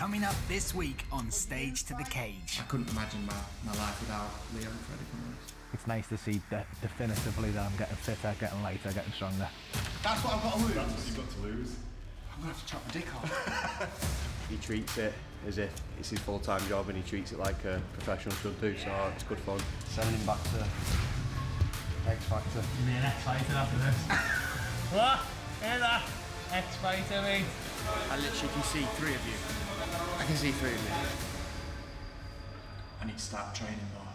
coming up this week on Stage to the Cage. I couldn't imagine my life without Leo and Freddie, if I'm honest. It's nice to see definitively that I'm getting fitter, getting lighter, getting stronger. That's what I've got to lose. That's what you've got to lose. I'm going to have to chop my dick off. He treats it as if it's his full-time job and he treats it like a professional should do, so it's good fun. Sending him back to X Factor. You'll be an X Fighter after this. What? Hear that? X Fighter, mate. I literally can see three of you. I can see three of you. I need to start training more.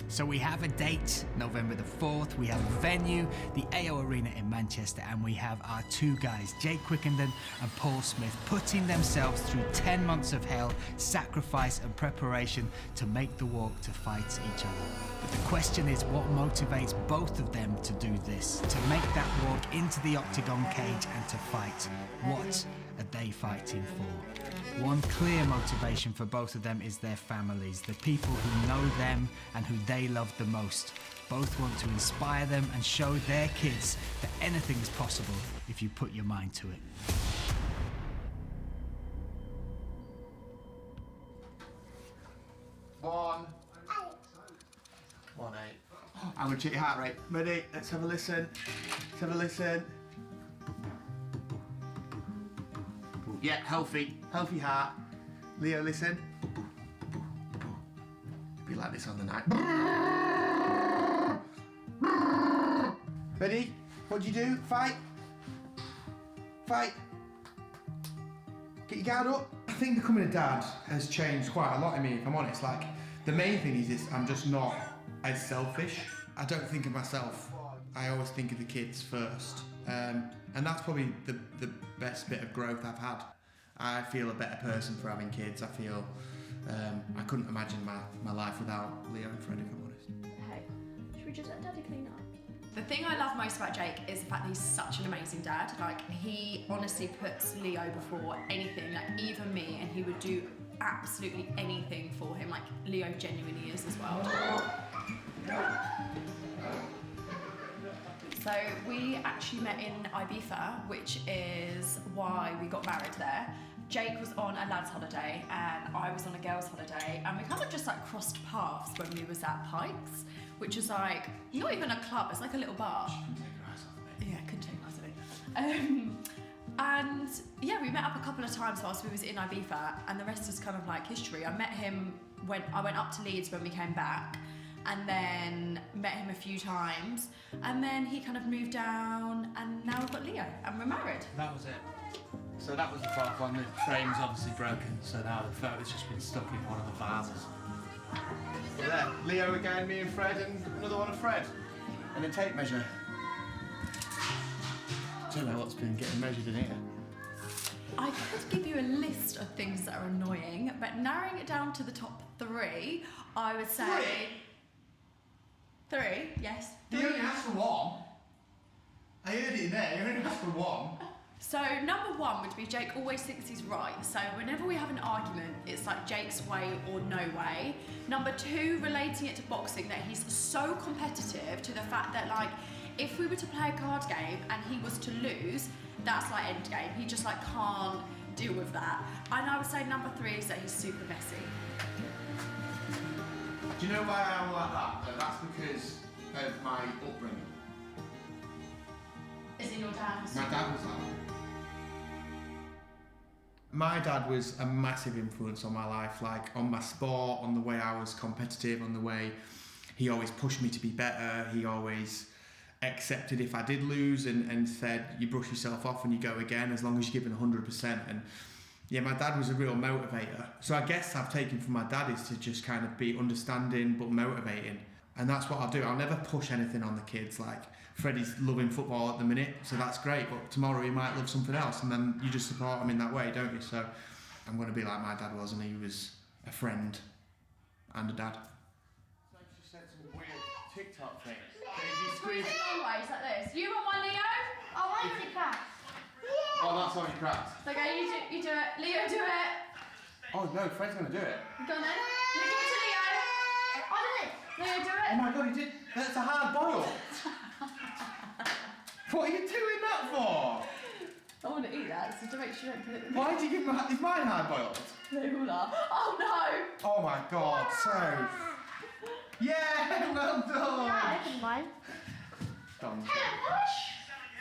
So we have a date, November the 4th, we have a venue, the AO Arena in Manchester, and we have our two guys, Jake Quickenden and Paul Smith, putting themselves through 10 months of hell, sacrifice and preparation to make the walk to fight each other. But the question is, what motivates both of them to do this, to make that walk into the octagon cage and to fight? What are they fighting for? One clear motivation for both of them is their families, the people who know them and who they love the most. Both want to inspire them and show their kids that anything is possible if you put your mind to it. One, 8. I'm going to check your heart rate. Ready? Let's have a listen. Let's have a listen. Yeah, healthy heart. Leo, listen. Be like this on the night. Ready? What'd you do? Fight. Get your guard up. I think becoming a dad has changed quite a lot in me, if I'm honest. Like, the main thing is I'm just not as selfish. I don't think of myself. I always think of the kids first. And that's probably the best bit of growth I've had. I feel a better person for having kids. I feel I couldn't imagine my life without Leo and Freddie, if I'm honest. Hey, should we just let Daddy clean up? The thing I love most about Jake is the fact that he's such an amazing dad. Like, he honestly puts Leo before anything, like even me, and he would do absolutely anything for him. Like, Leo genuinely is as well. So we actually met in Ibiza, which is why we got married there. Jake was on a lad's holiday and I was on a girl's holiday, and we kind of just like crossed paths when we was at Pikes, which is like not even a club, it's like a little bar. Yeah, couldn't take your eyes off it. And yeah, we met up a couple of times whilst we was in Ibiza, and the rest is kind of like history. I met him when I went up to Leeds when we came back, and then met him a few times, and then he kind of moved down, and now we've got Leo and we're married. That was it. So that was the fourth one. The frame's obviously broken, so now the photo's just been stuck in one of the vases. So there, Leo again, me and Fred, and another one of Fred. And a tape measure. Don't know what's been getting measured in here. I could give you a list of things that are annoying, but narrowing it down to the top 3, I would say... 3, yes. 3. You only asked for 1. I heard it in there, you only asked for 1. So number 1 would be Jake always thinks he's right. So whenever we have an argument, it's like Jake's way or no way. Number 2, relating it to boxing, that he's so competitive to the fact that like, if we were to play a card game and he was to lose, that's like end game. He just like can't deal with that. And I would say number 3 is that he's super messy. Do you know why I'm like that? That's because of my upbringing. Is it your dad's? My dad was like that. My dad was a massive influence on my life, like on my sport, on the way I was competitive, on the way he always pushed me to be better. He always accepted if I did lose and said, you brush yourself off and you go again as long as you're giving 100%. And yeah, my dad was a real motivator. So I guess I've taken from my dad is to just kind of be understanding but motivating. And that's what I'll do. I'll never push anything on the kids. Like, Freddie's loving football at the minute, so that's great, but tomorrow he might love something else, and then you just support him in that way, don't you? So I'm going to be like my dad was, and he was a friend and a dad. So I just said some weird TikTok things. Squeeze it long ways like this. You want one, Leo? Oh, I already cracked. Oh, that's already cracked. Okay, you do it. Leo, do it. Oh no, Fred's going to do it. Go on then. You give it to Leo. I did it. Leo, do it. Oh my god, he did. That's a hard boil. What are you doing that to eat that, so to make sure you don't put it in the Why did you give me... Is mine hard-boiled? They all are. Oh no! Oh my God, so... Yeah, well done! Yeah, I opened mine. Done.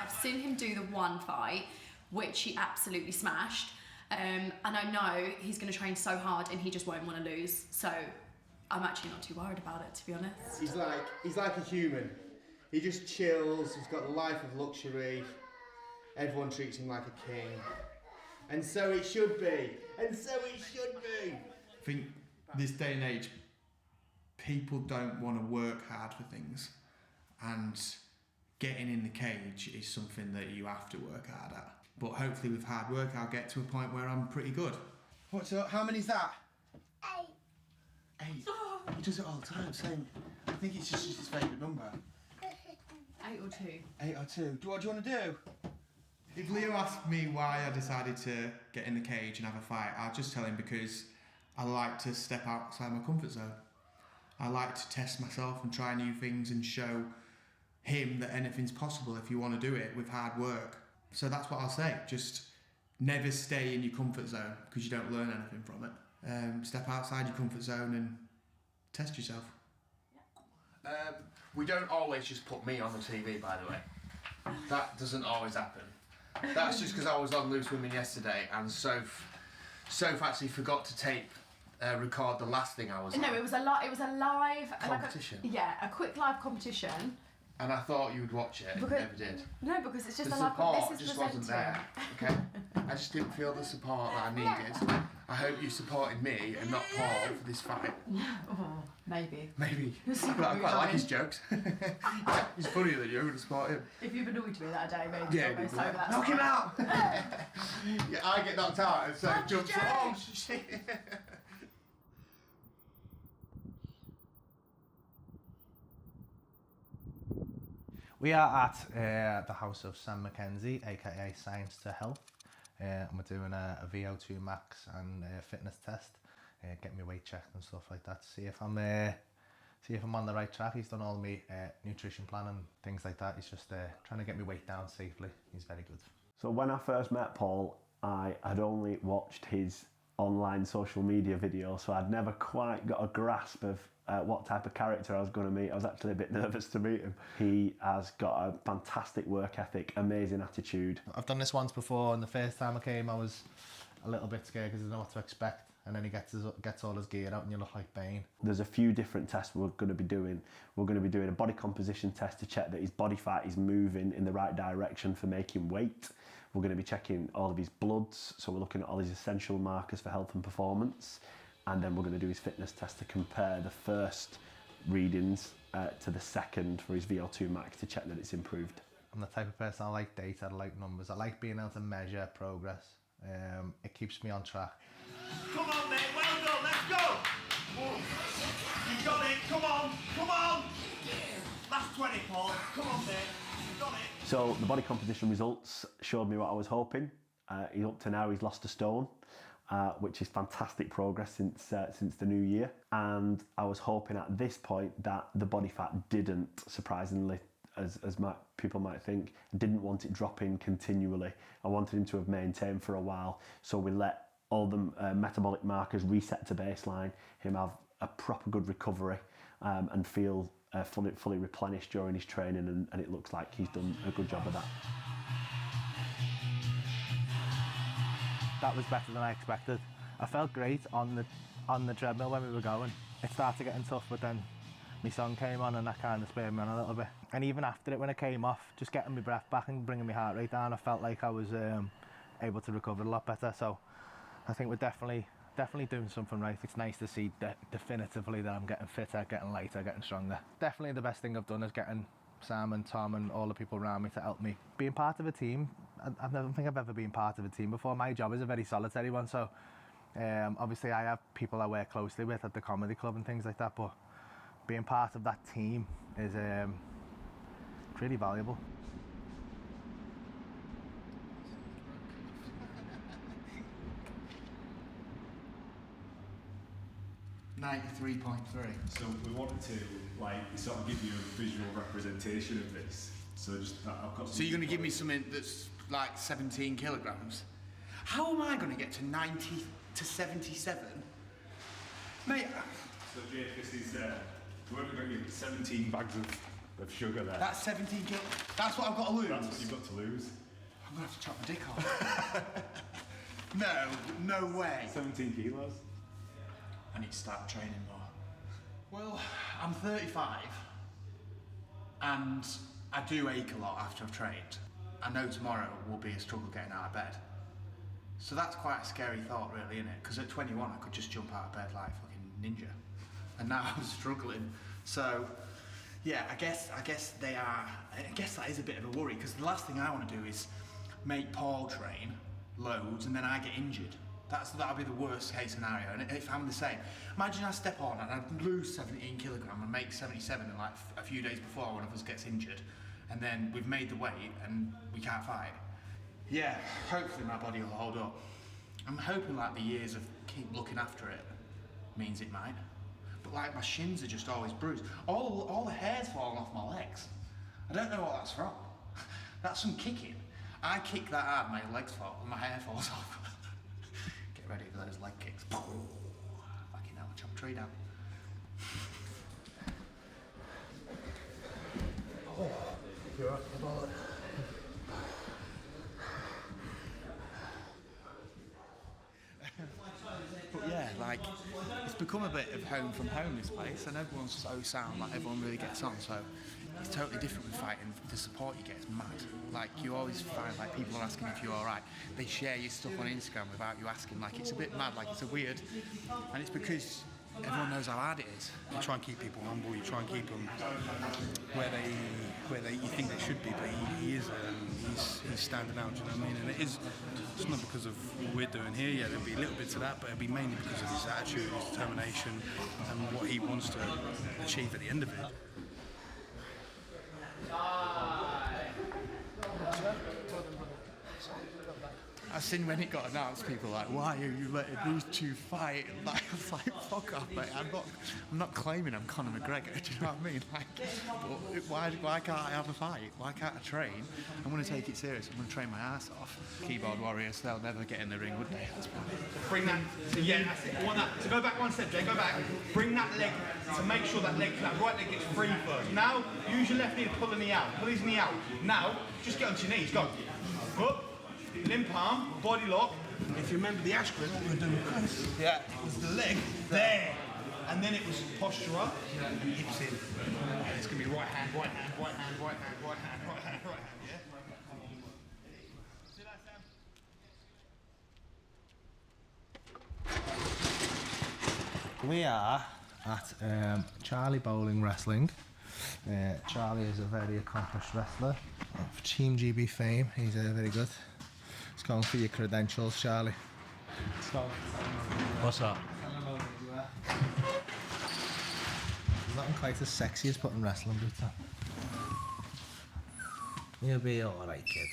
I've seen him do the one fight, which he absolutely smashed. And I know he's going to train so hard and he just won't want to lose. So I'm actually not too worried about it, to be honest. He's like a human. He just chills, he's got the life of luxury. Everyone treats him like a king. And so it should be. And so it should be. I think this day and age, people don't want to work hard for things. And getting in the cage is something that you have to work hard at. But hopefully with hard work, I'll get to a point where I'm pretty good. How many's that? 8. He does it all the time, same. I think it's just his favourite number. 8 or 2. 8 or 2. What do you want to do? If Leo asked me why I decided to get in the cage and have a fight, I'll just tell him because I like to step outside my comfort zone. I like to test myself and try new things and show him that anything's possible if you want to do it with hard work. So that's what I'll say. Just never stay in your comfort zone because you don't learn anything from it. Step outside your comfort zone and test yourself. We don't always just put me on the TV, by the way. That doesn't always happen. That's just because I was on Loose Women yesterday and Soph actually forgot to record the last thing I was on. No, it was a live competition. A quick live competition. And I thought you would watch it, Because- never did. No, because it's just The a live support This is just wasn't there, okay? I just didn't feel the support that I needed. I hope you supported me and not Paul for this fight. Oh, maybe. Maybe. See But what I we quite like done. his jokes. He's funnier than you, I would have supported him. If you've annoyed me that day, maybe Yeah, I'll go he'd be sober like, that knock him time. out! Yeah, I get knocked out and so Punch jumps Jake! oh shit. We are at the house of Sam Mackenzie, aka Science to Health, and we're doing a VO2 max and fitness test, getting my weight checked and stuff like that to see if I'm on the right track. He's done all my nutrition plan and things like that. He's just trying to get my weight down safely. He's very good. So when I first met Paul, I had only watched his online social media video, so I'd never quite got a grasp of what type of character I was going to meet. I was actually a bit nervous to meet him. He has got a fantastic work ethic, amazing attitude. I've done this once before, and the first time I came I was a little bit scared because I didn't know what to expect, and then he gets all his gear out and you look like Bane. There's a few different tests we're going to be doing. We're going to be doing a body composition test to check that his body fat is moving in the right direction for making weight. We're going to be checking all of his bloods, so we're looking at all his essential markers for health and performance. And then we're going to do his fitness test to compare the first readings to the second for his VO2 max to check that it's improved. I'm the type of person, I like data, I like numbers, I like being able to measure progress. It keeps me on track. Come on, mate, well done, let's go! You got it, come on! Last 20, Paul, come on, mate, you got it! So the body composition results showed me what I was hoping. Up to now, he's lost a stone, which is fantastic progress since the new year. And I was hoping at this point that the body fat didn't, surprisingly, as people might think, didn't want it dropping continually. I wanted him to have maintained for a while, so we let all the metabolic markers reset to baseline, him have a proper good recovery and feel fully replenished during his training, and it looks like he's done a good job of that. That was better than I expected. I felt great on the treadmill when we were going. It started getting tough, but then my song came on and that kind of spurred me on a little bit. And even after it, when it came off, just getting my breath back and bringing my heart rate down, I felt like I was able to recover a lot better. So I think we're definitely doing something right. It's nice to see definitively that I'm getting fitter, getting lighter, getting stronger. Definitely the best thing I've done is getting Sam and Tom and all the people around me to help me. Being part of a team, I don't think I've ever been part of a team before. My job is a very solitary one, so obviously I have people I work closely with at the comedy club and things like that, but being part of that team is really valuable. .3. So we wanted to sort of give you a visual representation of this. So just I've got. So you're going to give me something that's like 17 kilograms. How am I going to get to 90 to 77? Mate, So Jake, this is, we're only going to give 17 bags of sugar there. that's 17 kil. That's what I've got to lose. That's what you've got to lose. I'm going to have to chop my dick off. No way. 17 kilos. I need to start training more. Well, I'm 35 and I do ache a lot after I've trained. I know tomorrow will be a struggle getting out of bed. So that's quite a scary thought really, isn't it? Because at 21 I could just jump out of bed like fucking ninja. And now I'm struggling. So yeah, I guess that is a bit of a worry, because the last thing I want to do is make Paul train loads and then I get injured. That'll be the worst case scenario. And if I'm the same, imagine I step on and I lose 17 kilograms and make 77 in like a few days before one of us gets injured, and then we've made the weight and we can't fight. Yeah, hopefully my body will hold up. I'm hoping like the years of keep looking after it means it might. But like my shins are just always bruised. All the hair's falling off my legs. I don't know what that's from. That's from kicking. I kick that hard, my legs fall and my hair falls off. Get ready for those leg kicks. Fucking hell, chop a tree down. But yeah, like, it's become a bit of home from home, this place, and everyone's so sound, like everyone really gets on, so it's totally different with fighting. The support you get is mad. Like, you always find like people are asking if you're alright. They share your stuff on Instagram without you asking. Like, it's a bit mad, like it's a weird, and it's because everyone knows how hard it is. You try and keep people humble, you try and keep them where you think they should be, but he's standing out, do you know what I mean? And it's not because of what we're doing here, yeah, there'll be a little bit to that, but it'll be mainly because of his attitude, his determination, and what he wants to achieve at the end of it. I seen when it got announced, people were like, why are you letting these two fight? Like, I was like, fuck off, mate. I'm not claiming I'm Conor McGregor, do you know what I mean? Like, but why can't I have a fight? Why can't I train? I'm going to take it serious. I'm going to train my ass off. Keyboard warriors, they'll never get in the ring, would they? Bring that, yeah, that's it. I want that. So go back one step, Jay, go back. Bring that leg, to make sure that right leg gets free first. Now, use your left knee to pull the knee out. Pull his knee out. Now, just get onto your knees, go. Up. Limb palm, body lock. If you remember the Ashgrove, what we were doing with Chris, Yeah. It was the leg there. And then it was posture up and hips in. It's going to be right hand, right hand, right hand, right hand, right hand, right hand, right hand, yeah? See that, Sam? We are at Charlie Bowling Wrestling. Charlie is a very accomplished wrestler of Team GB fame. He's very good. Let's go for your credentials, Charlie. What's that? He's not quite as sexy as putting wrestling boots on. You'll be alright, kid.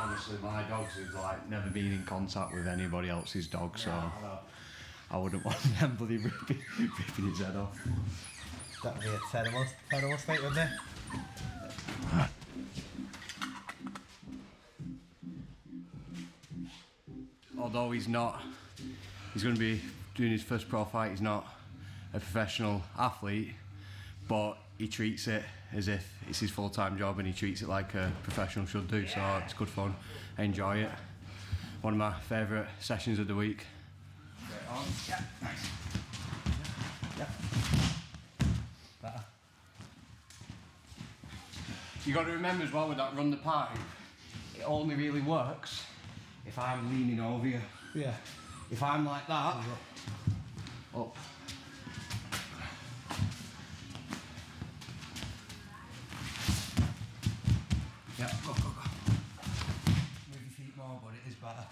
Honestly, my dogs have like never been in contact with anybody else's dog, so I wouldn't want them bloody ripping his head off. That'd be a terrible state, wouldn't it? Although he's going to be doing his first pro fight, he's not a professional athlete, but he treats it as if it's his full-time job and he treats it like a professional should do, so it's good fun. I enjoy it. One of my favourite sessions of the week. Yeah. Better. You got to remember as well with that run the pipe, it only really works if I'm leaning over you. Yeah. If I'm like that, up. Yeah, go. Move your feet more, but it is better.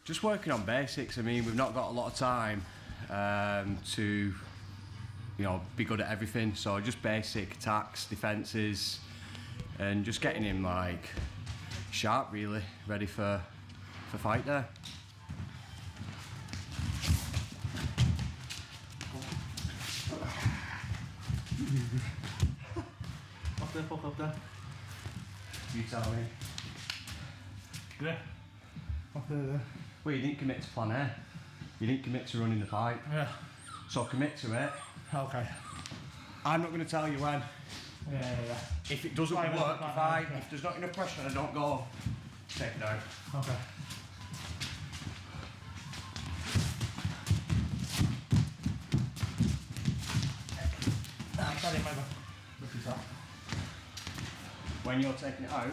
Just working on basics. I mean, we've not got a lot of time to, be good at everything. So just basic attacks, defences, and just getting him like sharp, really, ready for fight there. Up there, fuck up there. You tell me. Yeah. Up there. Well, you didn't commit to plan A. You didn't commit to running the fight. Yeah. So commit to it. Okay. I'm not going to tell you when. Yeah. If it doesn't Fine, work, fine, if there's not enough pressure and I don't go, take it down. Okay. When you're taking it out,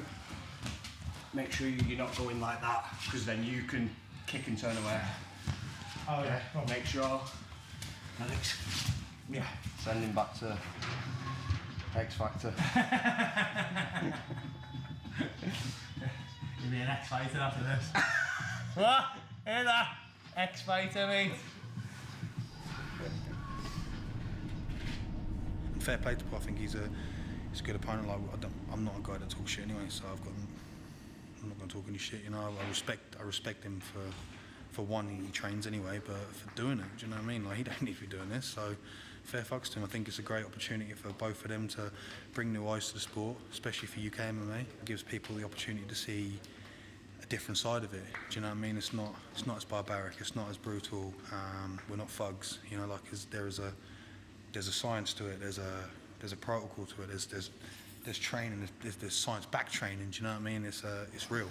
make sure you're not going like that, because then you can kick and turn away. Oh yeah. Make sure. Alex. Yeah. Send him back to X Factor. You'll be an X-Fighter after this. What? Hear that? X-Fighter, mate. Fair play to Paul. I think he's a good opponent. Like I'm not a guy that talks shit anyway, so I'm not going to talk any shit. You know, I respect him for one, he trains anyway, but for doing it, do you know what I mean? Like, he don't need to be doing this, so fair fucks to him. I think it's a great opportunity for both of them to bring new eyes to the sport, especially for UK MMA. It gives people the opportunity to see a different side of it. Do you know what I mean? It's not as barbaric, it's not as brutal. We're not thugs, you know. Like, there's a science to it. There's a protocol to it. There's training. There's science back training. Do you know what I mean? It's real.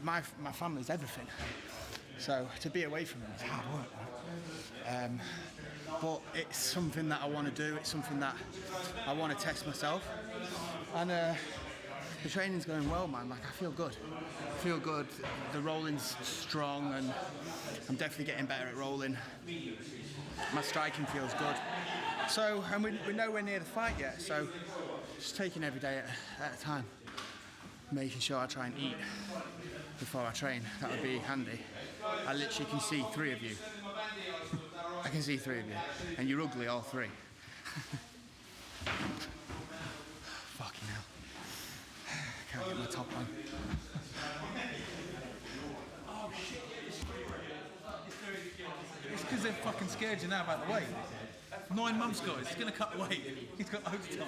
My family's everything. So to be away from them is hard work. But it's something that I want to do. It's something that I want to test myself. And the training's going well, man. Like, I feel good. The rolling's strong, and I'm definitely getting better at rolling. My striking feels good. So, and we're nowhere near the fight yet. So, just taking every day at a time, making sure I try and eat before I train. That would be handy. I literally can see 3 of you. I can see 3 of you, and you're ugly, all 3. Fucking hell. Can't get my top on. Oh shit. It's because they're fucking scared you now about the weight. 9 months, guys. He's going to cut the weight. He's got overtime.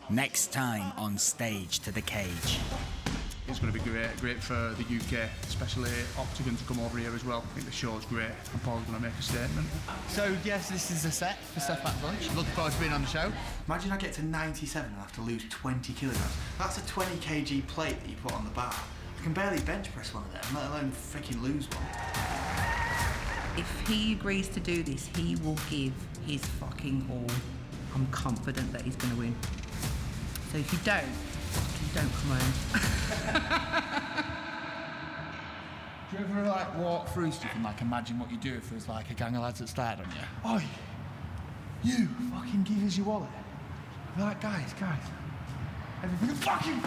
Next time on Stage to the Cage. It's going to be great for the UK, especially Octagon to come over here as well. I think the show's great, and Paul's going to make a statement. So yes, this is a set for Steph at lunch. Looking forward to being on the show. Imagine I get to 97 and have to lose 20 kilograms. That's a 20 kg plate that you put on the bar. I can barely bench press one of them, let alone freaking lose one. If he agrees to do this, he will give his fucking all. I'm confident that he's going to win. So if you don't come home. Do you ever like walk through stuff and like imagine what you do if there's like a gang of lads that started on you? Oi, you fucking give us your wallet. I'd be like, guys, everything fucking.